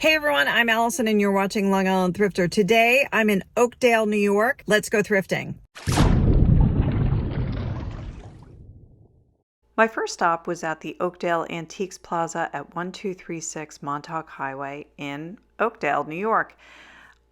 Hey everyone, I'm Allison and you're watching Long Island Thrifter. Today I'm in Oakdale, New York. Let's go thrifting. My first stop was at the Oakdale Antiques Plaza at 1236 Montauk Highway in Oakdale, New York.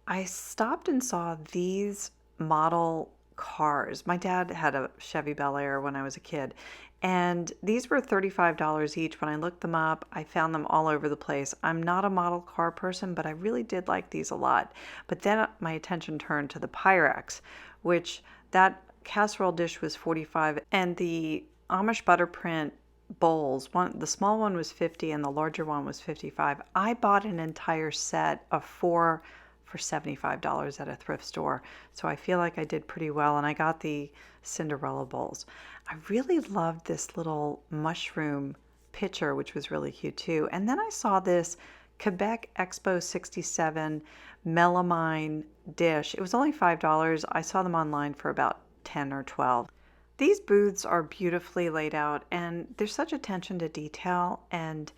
I stopped and saw these model cars. My dad had a Chevy Bel Air when I was a kid, and these were $35 each. When I looked them up, I found them all over the place. I'm not a model car person, but I really did like these a lot. But then my attention turned to the Pyrex, which that casserole dish was 45, and the Amish butter print bowls, the small one was 50 and the larger one was 55. I bought an entire set of four for $75 at a thrift store. So I feel like I did pretty well, and I got the Cinderella bowls. I really loved this little mushroom pitcher, which was really cute too. And then I saw this Quebec Expo 67 melamine dish. It was only $5. I saw them online for about 10 or 12. These booths are beautifully laid out, and there's such attention to detail, and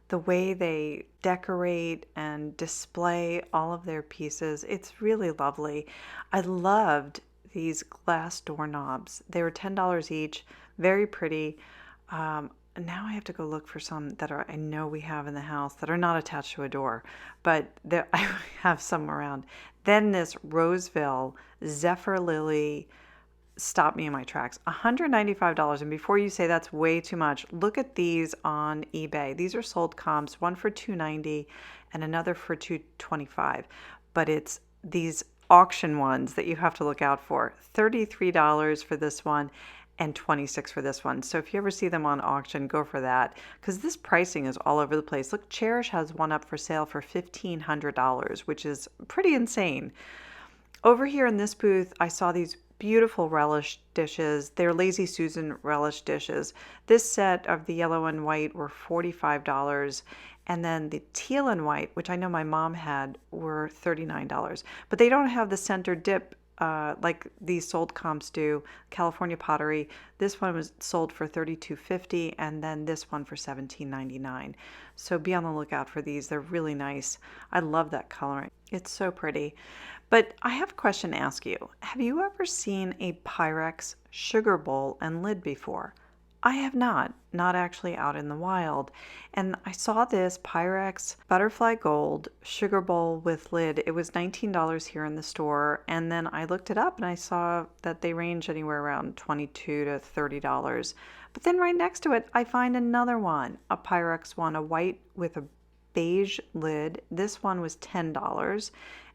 the way they decorate and display all of their pieces, it's really lovely. I loved these glass doorknobs. They were $10 each, very pretty. Now I have to go look for some that I know we have in the house that are not attached to a door, but I have some around. Then this Roseville Zephyr Lily stopped me in my tracks. $195. And before you say that's way too much, look at these on eBay. These are sold comps, one for $290 and another for $225. But it's these auction ones that you have to look out for. $33 for this one and $26 for this one. So if you ever see them on auction, go for that, because this pricing is all over the place. Look, Cherish has one up for sale for $1,500, which is pretty insane. Over here in this booth, I saw these beautiful relish dishes. They're Lazy Susan relish dishes. This set of the yellow and white were $45, and then the teal and white, which I know my mom had, were $39. But they don't have the center dip like these sold comps do. California Pottery, this one was sold for $32.50, and then this one for $17.99. So be on the lookout for these. They're really nice. I love that coloring. It's so pretty. But I have a question to ask you. Have you ever seen a Pyrex sugar bowl and lid before? I have not actually out in the wild. And I saw this Pyrex Butterfly Gold sugar bowl with lid. It was $19 here in the store. And then I looked it up and I saw that they range anywhere around $22 to $30. But then right next to it, I find another one, a Pyrex one, a white with a beige lid. This one was $10.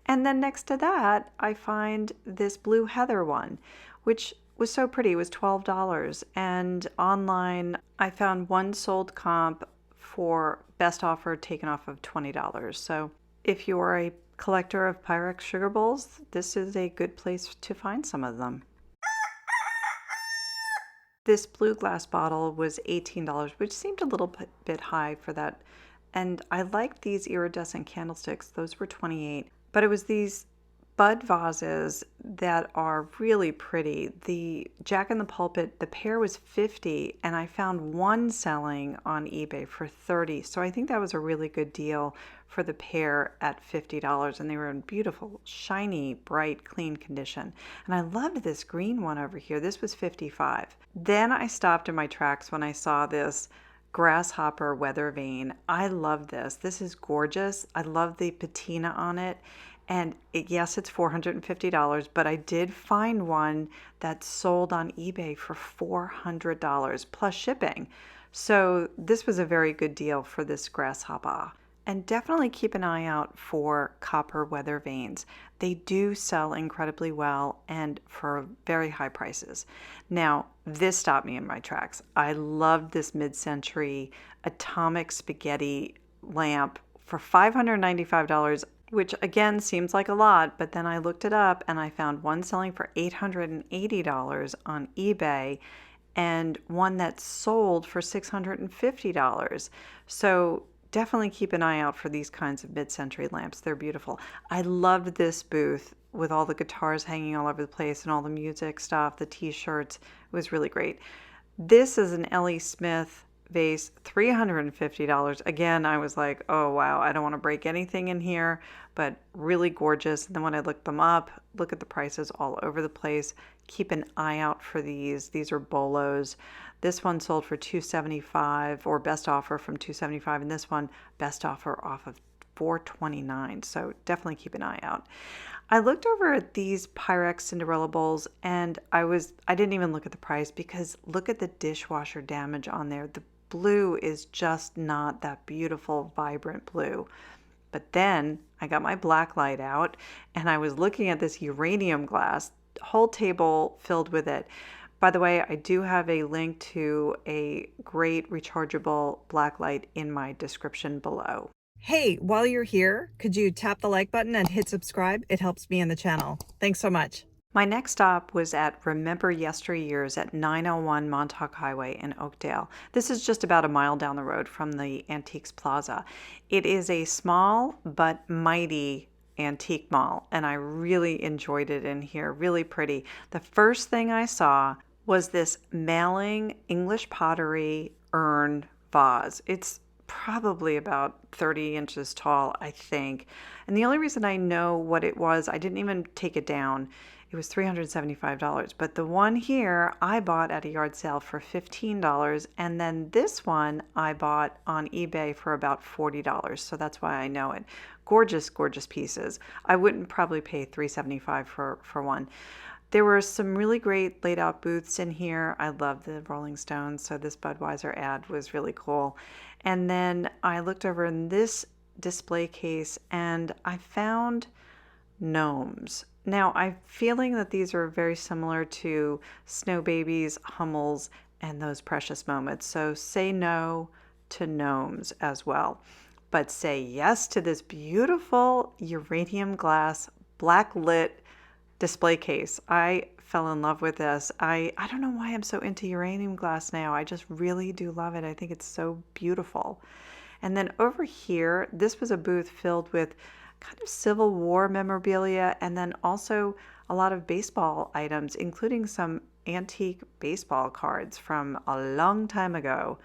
And then next to that, I find this blue heather one, which was so pretty. It was $12. And online, I found one sold comp for best offer taken off of $20. So if you are a collector of Pyrex sugar bowls, this is a good place to find some of them. This blue glass bottle was $18, which seemed a little bit high for that. And I liked these iridescent candlesticks. Those were $28. But it was these bud vases that are really pretty. The Jack in the Pulpit, the pair was $50, and I found one selling on eBay for $30. So I think that was a really good deal for the pair at $50, and they were in beautiful, shiny, bright, clean condition. And I loved this green one over here. This was $55. Then I stopped in my tracks when I saw this grasshopper weathervane. I love this. This is gorgeous. I love the patina on it. And yes, it's $450, but I did find one that sold on eBay for $400 plus shipping. So this was a very good deal for this grasshopper. And definitely keep an eye out for copper weather vanes. They do sell incredibly well and for very high prices. Now, this stopped me in my tracks. I loved this mid-century atomic spaghetti lamp for $595, which again seems like a lot, but then I looked it up and I found one selling for $880 on eBay and one that sold for $650. So definitely keep an eye out for these kinds of mid-century lamps. They're beautiful. I loved this booth with all the guitars hanging all over the place and all the music stuff, the t-shirts. It was really great. This is an L.E. Smith vase, $350. Again, I was like, oh wow, I don't want to break anything in here, but really gorgeous. And then when I looked them up, look at the prices all over the place. Keep an eye out for these. These are bolos. This one sold for $275, or best offer from $275, and this one best offer off of $429. So definitely keep an eye out. I looked over at these Pyrex Cinderella bowls, and I didn't even look at the price, because look at the dishwasher damage on there. The blue is just not that beautiful, vibrant blue. But then I got my black light out and I was looking at this uranium glass, whole table filled with it. By the way, I do have a link to a great rechargeable black light in my description below. Hey, while you're here, could you tap the like button and hit subscribe? It helps me in the channel. Thanks so much. My next stop was at Remember Yesteryears at 901 Montauk Highway in Oakdale. This is just about a mile down the road from the Antiques Plaza. It is a small but mighty antique mall, and I really enjoyed it in here. Really pretty. The first thing I saw was this mailing English pottery urn vase. It's probably about 30 inches tall, I think. And the only reason I know what it was, I didn't even take it down. It was $375. But the one here I bought at a yard sale for $15. And then this one I bought on eBay for about $40. So that's why I know it. Gorgeous, gorgeous pieces. I wouldn't probably pay $375 for one. There were some really great laid out booths in here. I love the Rolling Stones, so this Budweiser ad was really cool. And then I looked over in this display case and I found gnomes. Now I'm feeling that these are very similar to Snow Babies, Hummels, and those Precious Moments. So say no to gnomes as well. But say yes to this beautiful uranium glass, black lit display case. I fell in love with this. I don't know why I'm so into uranium glass now. I just really do love it. I think it's so beautiful. And then over here, this was a booth filled with kind of Civil War memorabilia, and then also a lot of baseball items, including some antique baseball cards from a long time ago.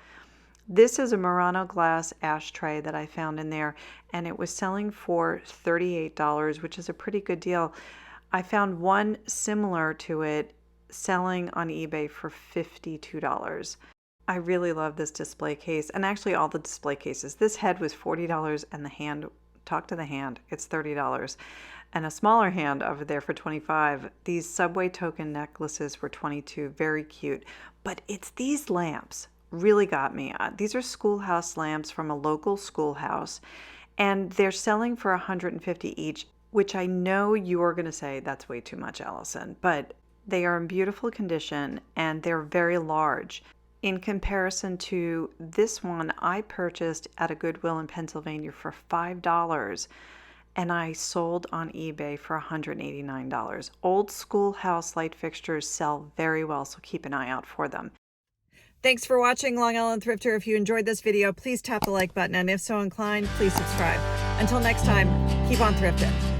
This is a Murano glass ashtray that I found in there, and it was selling for $38, which is a pretty good deal. I found one similar to it selling on eBay for $52. I really love this display case, and actually all the display cases. This head was $40, and the hand, talk to the hand, it's $30. And a smaller hand over there for $25. These Subway token necklaces were $22, very cute. But it's these lamps really got me. These are schoolhouse lamps from a local schoolhouse, and they're selling for $150 each, which I know you are going to say that's way too much, Allison, but they are in beautiful condition and they're very large. In comparison to this one I purchased at a Goodwill in Pennsylvania for $5, and I sold on eBay for $189. Old schoolhouse light fixtures sell very well, so keep an eye out for them. Thanks for watching, Long Island Thrifter. If you enjoyed this video, please tap the like button, and if so inclined, please subscribe. Until next time, keep on thrifting.